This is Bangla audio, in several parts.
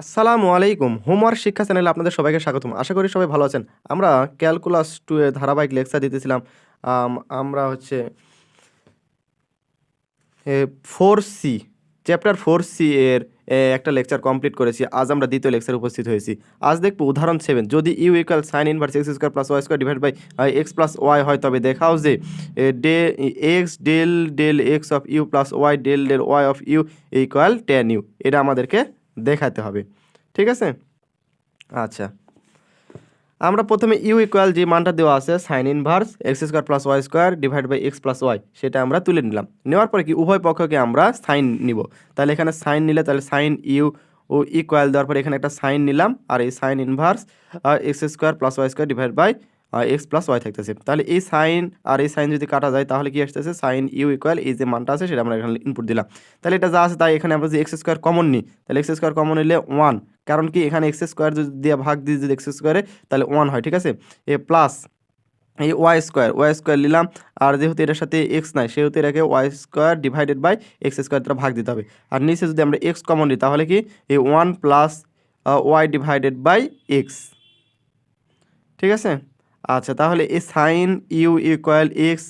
আসসালামু আলাইকুম। হোমওয়ার্ক শিক্ষা চ্যানেলে আপনাদের সবাইকে স্বাগতম। আশা করি সবাই ভালো আছেন। আমরা ক্যালকুলাস 2 এর ধারাবাহিক লেকচার দিতেছিলাম। আমরা হচ্ছে এ 4C চ্যাপ্টার 4C এর একটা লেকচার কমপ্লিট করেছি। আজ আমরা দ্বিতীয় লেকচারে উপস্থিত হয়েছি। আজ দেখব উদাহরণ 7 যদি u equal sin inverse x square plus y square divide by x plus y হয় তবে দেখাও যে x del x of u plus y del y of u equal tan u। এটা আমাদেরকে দেখাতে হবে। ঠিক আছে? আচ্ছা, আমরা প্রথমে ইউ ইকুয়াল যে মানটা দেওয়া আছে sine inverse x square plus y square divide by x plus y, সেটা আমরা তুলে নিলাম। নেওয়ার পরে কি উভয় পক্ষকে আমরা সাইন নিব। তাহলে এখানে সাইন নিলে তাহলে সাইন ইউ ও ইকুয়াল দেওয়ার পরে এখানে একটা সাইন নিলাম, আর এই sine inverse x square plus y square divide by x plus y থাকতেছে। তাহলে এই সাইন আর এই সাইন যদি কাটা যায় তাহলে কি আসতেছে সাইন ইউ ইকুয়াল এই যে মানটা আছে সেটা আমরা এখানে ইনপুট দিলাম। তাহলে এটা যা আছে তাই এখানে আমরা যে এক্স স্কোয়ার কমন নিই, তাহলে এক্স স্কোয়ার কমন নিলে 1, কারণ কি এখানে এক্স স্কোয়ার যদি দিয়ে ভাগ দিয়ে যদি এক্স স্কোয়ারে তাহলে 1 হয়। ঠিক আছে, এ প্লাস এই ওয়াই স্কোয়ার নিলাম, আর যেহেতু এটার সাথে এক্স নাই সেহেতু এটাকে y square divided by x square দ্বারা ভাগ দিতে হবে। আর নিচে যদি আমরা এক্স কমন নিই তাহলে কি এই 1 plus y divided by x. ঠিক আছে, আচ্ছা তাহলে এই সাইন ইউ ইকুয়াল এক্স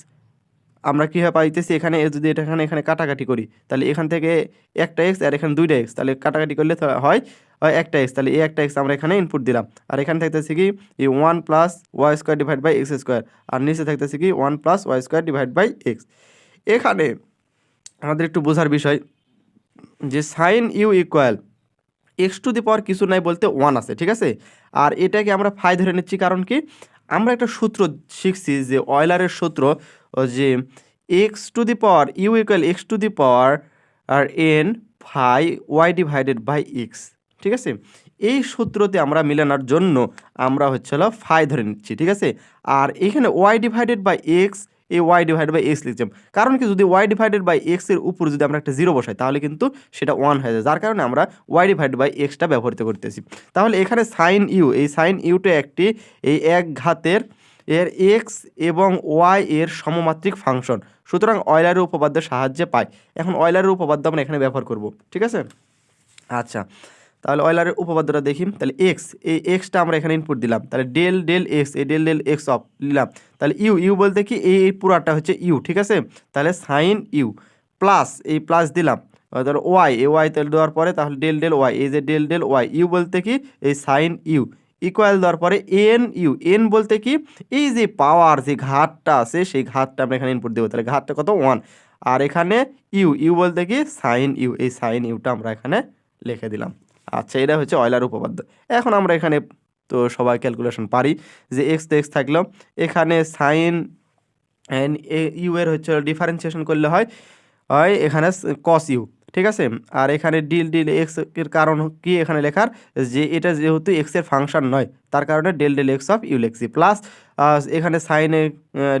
আমরা কীভাবে পাইতেছি, এখানে যদি এটা এখানে কাটাকাটি করি তাহলে এখান থেকে একটা এক্স আর এখানে দুইটা এক্স, তাহলে কাটাকাটি করলে হয় একটা এক্স, তাহলে এই একটা এক্স আমরা এখানে ইনপুট দিলাম। আর এখানে থাকতেছে কি এই 1 plus y square divide by x square, আর নিচে থাকতেছে কি 1 plus y square divide by x. এখানে আমাদের একটু বোঝার বিষয় যে sine u equal x to the power কিছু নাই বলতে 1 আছে। ঠিক আছে, আর এটাকে আমরা ফাই ধরে নিচ্ছি, কারণ কি আমরা একটা সূত্র শিখছি যে অয়লারের সূত্র, যে x to the power u equal x to the power আর n phi y divided by x. ঠিক আছে, এই সূত্রতে আমরা মিলানোর জন্য আমরা হচ্ছে হলো ফাই ধরে নিচ্ছি। ঠিক আছে, আর এখানে ওয়াই ডিভাইডেড বাই এক্স, এই ওয়াই ডিভাইডেড বাই এক্স লিখছি, কারণ কি যদি ওয়াই ডিভাইডেড বাই এক্সের উপর যদি আমরা একটা জিরো বসাই তাহলে কিন্তু সেটা 1 হয়ে যায়, যার কারণে আমরা ওয়াই ডিভাইডেড বাই এক্সটা ব্যবহৃত করতেছি। তাহলে এখানে সাইন ইউ, এই সাইন ইউটা একটি এই এক ঘাতের এর এক্স এবং ওয়াই এর সমমাত্রিক ফাংশন, সুতরাং অয়লারের উপপাদ্যের সাহায্যে পাই। এখন অয়লারের উপপাদ্য আমরা এখানে ব্যবহার করব। ঠিক আছে, আচ্ছা তাহলে অয়লারের উপপাদ্যটা দেখি। তাহলে এক্স, এই এক্সটা আমরা এখানে ইনপুট দিলাম, তাহলে ডেল এক্স, এই ডেল এক্স অফ নিলাম। তাহলে ইউ বলতে কি এই পুরাটা হচ্ছে ইউ। ঠিক আছে, তাহলে সাইন ইউ প্লাস এই প্লাস দিলাম, ধরো ওয়াই, এই ওয়াই তাহলে দেওয়ার পরে তাহলে ডেল ওয়াই, এই যে ডেল ওয়াই, ইউ বলতে কি এই সাইন ইউ ইকুয়াল দেওয়ার পরে এন বলতে কি এই যে পাওয়ার যে ঘাতটা আছে সেই ঘাতটা আমরা এখানে ইনপুট দেবো, তাহলে ঘাতটা কত 1, আর এখানে ইউ বলতে কি সাইন ইউ, এই সাইন ইউটা আমরা এখানে লিখে দিলাম। আচ্ছা, এটা হচ্ছে অয়লার উপপাদ্য। এখন আমরা এখানে তো সবাই ক্যালকুলেশন পারি যে এক্স তো এক্স থাকলো, এখানে সাইন ইউ এর হচ্ছে ডিফারেন্সিয়েশন করলে হয় এখানে কস ইউ। ঠিক আছে, আর এখানে ডেল এক্স এর কারণ কি এখানে লেখার যে এটা যেহেতু এক্স এর ফাংশন নয় তার কারণে ডেল এক্স অফ ইউ লিখছি, প্লাস এখানে সাইনে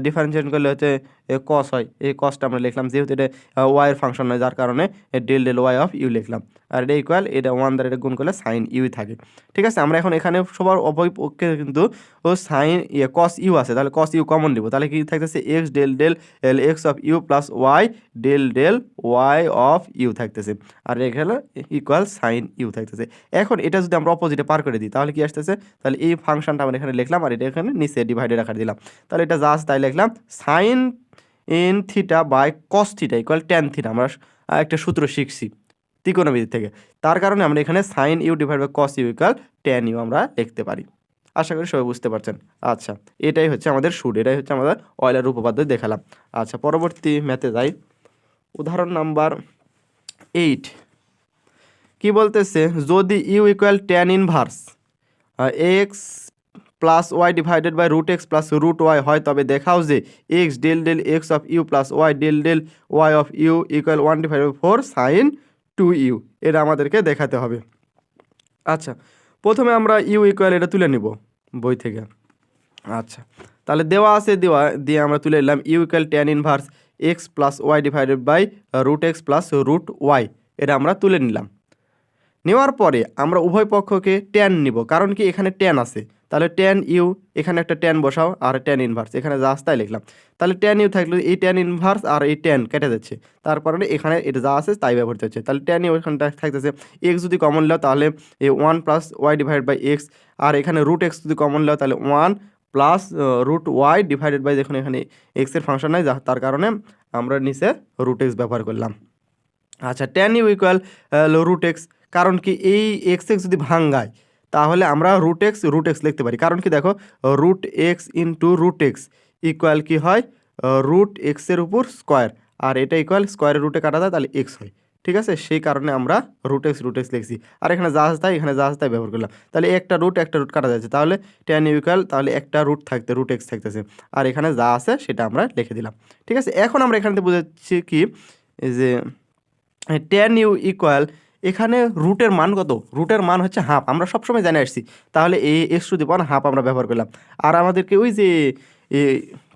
ডিফারেন্সিয়েশন করলে হচ্ছে কস হয়, এই কসটা আমরা লিখলাম যেহেতু এটা ওয়াই এর ফাংশন নয় যার কারণে ডেল ওয়াই অফ ইউ লিখলাম, আর এটা ইকুয়াল এটা 1 দ্বারা এটা গুণ করলে সাইন ইউই থাকে। ঠিক আছে, আমরা এখন এখানে সবার উভয় পক্ষে কিন্তু ও সাইন কস ইউ আছে, তাহলে কস ইউ কমন নিব, তাহলে কি থাকতেছে x del x of u plus y del y of u থাকতেছে, আর এখানে ইকুয়াল সাইন ইউ থাকতেছে। এখন এটা যদি আমরা অপোজিটে পার করে দিই তাহলে কি আসতেছে, তাহলে এই ফাংশনটা আমরা এখানে লিখলাম আর এটা এখানে নিচে ডিভাইডেড আকারে দিলাম, তাহলে এটা জাস্ট তাই লিখলাম sine n theta by cos theta equal tan theta. আমরা একটা সূত্র শিখছি ত্রিকোণমিতি থেকে, তার কারণে আমরা এখানে sine u divide by cos u equal tan u আমরা লিখতে পারি। আশা করি সবাই বুঝতে পারছেন। আচ্ছা, এটাই হচ্ছে আমাদের সূত্র, এটাই হচ্ছে আমাদের অয়লার উপপাদ্য দেখালাম। আচ্ছা, পরবর্তী ম্যাথে যাই। উদাহরণ নাম্বার 8 কি বলতেছে, যদি u equal tan inverse x plus y divided by root x plus root y হয় তবে দেখাও যে x del x of u plus y del y of u equal 1 divide by 4 sine 2 u. এটা আমাদেরকে দেখাতে হবে। আচ্ছা, প্রথমে আমরা ইউ ইকুয়াল এটা তুলে নিব বই থেকে। আচ্ছা, তাহলে দেওয়া আছে দিয়ে আমরা তুলে নিলাম u equal tan inverse x plus y divided by root x plus root y, এটা আমরা তুলে নিলাম। নেওয়ার পরে আমরা উভয় পক্ষকে ট্যান নিব, কারণ কি এখানে ট্যান আছে, তাহলে ট্যান ইউ, এখানে একটা ট্যান বসাও আর ট্যান ইনভার্স, এখানে যা আছে তাই লিখলাম। তাহলে ট্যান ইউ থাকলে এই ট্যান ইনভার্স আর এই ট্যান কেটে যাচ্ছে, তার কারণে এখানে এটা যা আছে তাই ব্যবহৃত হচ্ছে। তাহলে ট্যান ইউ এখানটা থাকতেছে এক্স যদি কমন নাও তাহলে এই 1 plus y divide by x, আর এখানে রুট এক্স যদি কমন নাও তাহলে 1 plus root y divided by, দেখুন এখানে এক্সের ফাংশন নাই, তার কারণে আমরা নিচে রুট এক্স ব্যবহার করলাম। আচ্ছা, tan u equal root x, কারণ কি এই এক্স এক্স যদি ভাঙ্গায় তাহলে আমরা রুট এক্স লিখতে পারি, কারণ কি দেখো root x into root x equal কি হয় রুট এক্সের উপর স্কোয়ার, আর এটা ইকুয়াল স্কোয়ারের রুটে কাটা যায় তাহলে এক্স হয়, ঠিক আছে। সেই কারণে আমরা রুট এক্স লিখছি, আর এখানে যা আছে তাই এখানে যা আছে তাই ব্যবহার করলাম। তাহলে একটা রুট কাটা যাচ্ছে, তাহলে ট্যান ইউ ইকুয়াল তাহলে একটা রুট এক্স থাকতেছে, আর এখানে যা আছে সেটা আমরা লিখে দিলাম, ঠিক আছে। এখন আমরা এখানে বুঝাচ্ছি কি যে ট্যান ইউ ইকুয়াল এখানে রুটের মান কত, রুটের মান হচ্ছে হাফ, আমরা সবসময় জানে আসছি, তাহলে এই x to the power half আমরা ব্যবহার করলাম। আর আমাদেরকে ওই যে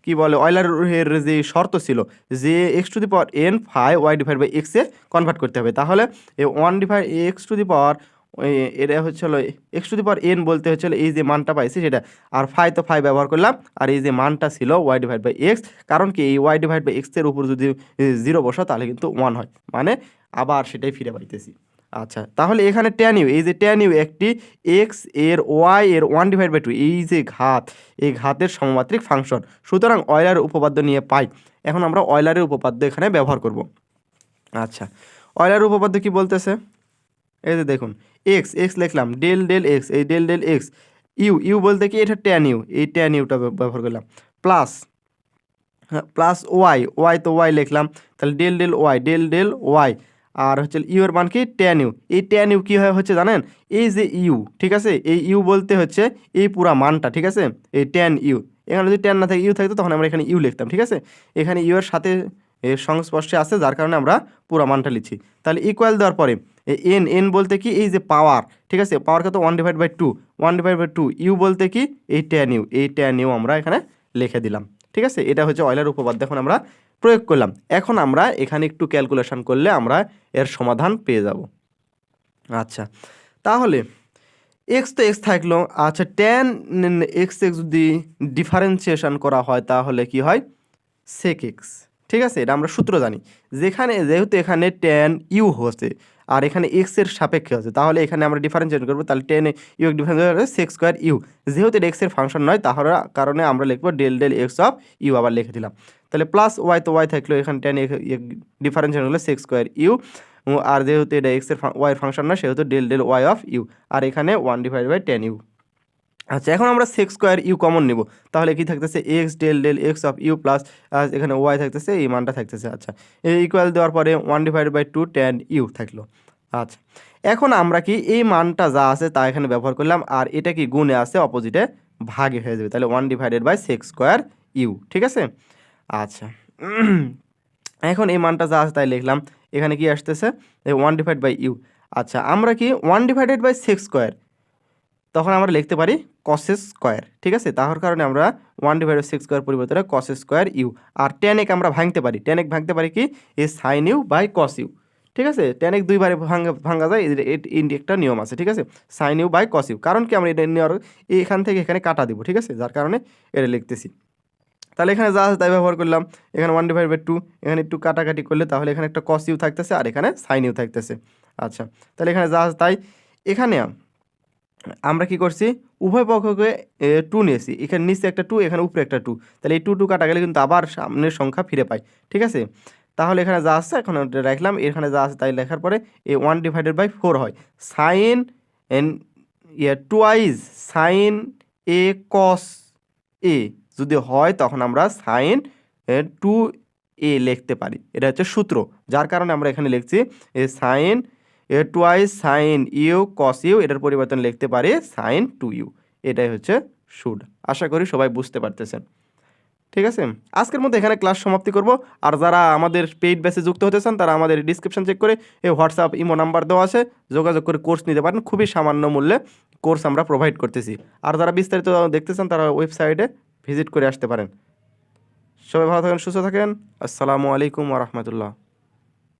কি বলে অয়লারের যে শর্ত ছিল যে x to the power n phi y divide by এক্সে কনভার্ট করতে হবে, তাহলে এই 1 divide x to the power এটা হচ্ছে হলো x to the power n বলতে হচ্ছে এই যে মানটা পাইছি সেটা, আর ফাই ব্যবহার করলাম, আর এই যে মানটা ছিল ওয়াই ডিভাইড বাই এক্স, কারণ কি এই ওয়াই ডিভাইড বাই এক্সের উপর যদি 0 বসো তাহলে কিন্তু 1 হয়, মানে আবার সেটাই ফিরে পাইতেছি। আচ্ছা, তাহলে এখানে ট্যান ইউ, এই যে ট্যান ইউ একটি এক্স এর ওয়াই এর 1 ডিভাইড বাই 2, এই যে ঘাত, এই ঘাতের সমমাত্রিক ফাংশন, সুতরাং অয়লারের উপপাদ্য নিয়ে পাই। এখন আমরা অয়লারের উপপাদ্য এখানে ব্যবহার করব। আচ্ছা, অয়লারের উপপাদ্য কি বলতেছে, এই যে দেখুন এক্স লিখলাম, ডেল এক্স, এই ডেল এক্স, ইউ বলতে কি এটা ট্যান ইউ, এই ট্যান ইউটা ব্যবহার করলাম, প্লাস ওয়াই তো ওয়াই লিখলাম, তাহলে ডেল ওয়াই, আর হচ্ছে ইউ এর মান কি ট্যান ইউ, এই ট্যান ইউ কী হয় হচ্ছে জানেন, এই যে ইউ, ঠিক আছে, এই ইউ বলতে হচ্ছে এই পুরা মানটা, ঠিক আছে, এই ট্যান ইউ, এখানে যদি ট্যান না থাকে ইউ থাকতো তখন আমরা এখানে ইউ লিখতাম, ঠিক আছে, এখানে ইউ এর সাথে এর সংস্পর্শে আছে যার কারণে আমরা পুরা মানটা লিখছি। তাহলে ইকুয়াল দেওয়ার পরে এন বলতে কি এই যে পাওয়ার, ঠিক আছে, পাওয়ার কত 1 ডিভাইড বাই টু, ইউ বলতে কি এই ট্যান ইউ আমরা এখানে লিখে দিলাম, ঠিক আছে। এটা হচ্ছে অয়লার উপপাদ্য এখন আমরা প্রয়োগ করলাম। এখন আমরা এখানে একটু ক্যালকুলেশন করলে আমরা এর সমাধান পেয়ে যাব। আচ্ছা, তাহলে এক্স তো এক্স থাকলো, আচ্ছা ট্যান এক্স যদি ডিফারেন্সিয়েশন করা হয় তাহলে কি হয় সেক এক্স, ঠিক আছে, এটা আমরা সূত্র জানি, যেহেতু এখানে ট্যান ইউ হচ্ছে আর এখানে এক্স এর সাপেক্ষে হচ্ছে, তাহলে এখানে আমরা ডিফারেন্সিয়েট করবো, তাহলে tan u differentiate sec square u, যেহেতু এটা এক্স এর ফাংশন নয় তাহলে কারণে আমরা লিখবো ডেল এক্স অফ ইউ, আবার লিখে দিলাম। তাহলে প্লাস ওয়াই তো ওয়াই থাকলো, এখানে টেন ডিফারেন্সিয়েট হলো সেক স্কোয়ার ইউ, আর যেহেতু এটা এক্স এর ওয়াই এর ফাংশন নয় সেহেতু ডেল ওয়াই অফ ইউ, আর এখানে 1 ডিভাইড বাই টেন ইউ। আচ্ছা, এখন আমরা সেক স্কোয়ার ইউ কমন নেব, তাহলে কি থাকতেছে x del x of u plus এখানে ওয়াই থাকতেছে, এই মানটা থাকতেছে। আচ্ছা, এই ইকুয়াল দেওয়ার পরে 1 ডিভাইড বাই 2 ট্যান ইউ থাকলো। আচ্ছা, এখন আমরা কি এই মানটা যা আছে তা এখানে ব্যবহার করলাম, আর এটা কি গুণে আছে অপোজিটে ভাগে হয়ে যাবে, তাহলে 1 divided by sec square u, ঠিক আছে। আচ্ছা, এখন এই মানটা যা আছে তাই লিখলাম, এখানে কি আসতেছে 1 ডিভাইড বাই ইউ। আচ্ছা, আমরা কি 1 ডিভাইডেড বাই সেক স্কোয়ার তখন আমরা লিখতে পারি কস স্কোয়ার, ঠিক আছে, তার কারণে আমরা 1 ডিভাইড বাই সেক স্কোয়ার পরিবর্তনে কস স্কোয়ার ইউ, আর ট্যান এক আমরা ভাঙতে পারি কি এই sine u by cos u, ঠিক আছে, ট্যান এক দুইবারে ভাঙা যায়, একটা নিয়ম আছে, ঠিক আছে, sine u by cos u, কারণ কি আমরা এটা নেওয়ার এখান থেকে এখানে কাটা দিব, ঠিক আছে, যার কারণে এটা লিখতেছি। তাহলে এখানে যা আছে তাই ব্যবহার করলাম, এখানে 1 ডিভাইড বাই 2, এখানে একটু কাটাকাটি করলে তাহলে এখানে একটা কস ইউ থাকতেছে আর এখানে সাইন ইউ থাকতেছে। আচ্ছা, তাহলে এখানে যা আছে তাই, এখানে আমরা কি করছি উভয় পক্ষকে 2 নিয়েছি, এখানে নিচে একটা 2 এখানে উপরে একটা 2, তাহলে এই 2 কাটা গেলে কিন্তু আবার সামনের সংখ্যা ফিরে পাই, ঠিক আছে। তাহলে এখানে যা আছে এখন রাখলাম, এখানে যা আছে তাই লেখার পরে এই 1 ডিভাইডেড বাই 4 হয় সাইন টুয়াইজ সাইন এ কস এ যদি হয় তখন আমরা সাইন 2a লিখতে পারি, এটা হচ্ছে সূত্র, যার কারণে আমরা এখানে লিখছি sine twice sine u cos u, এটার পরিবর্তন লিখতে পারি সাইন 2u, এটাই হচ্ছে শুড। আশা করি সবাই বুঝতে পারতেছেন, ঠিক আছে। আজকের মধ্যে এখানে ক্লাস সমাপ্তি করব, আর যারা আমাদের পেইড ব্যাচে যুক্ত হতে চান তারা আমাদের ডিসক্রিপশন চেক করে এই হোয়াটসঅ্যাপ ইমো নাম্বার দেওয়া আছে, যোগাযোগ করে কোর্স নিতে পারেন, খুবই সামান্য মূল্যে কোর্স আমরা প্রোভাইড করতেছি। আর যারা বিস্তারিত দেখতে চান তারা ওয়েবসাইটে ভিজিট করে আসতে পারেন। সবাই ভালো থাকেন, সুস্থ থাকেন, আসসালামু আলাইকুম ওয়া রাহমাতুল্লাহ।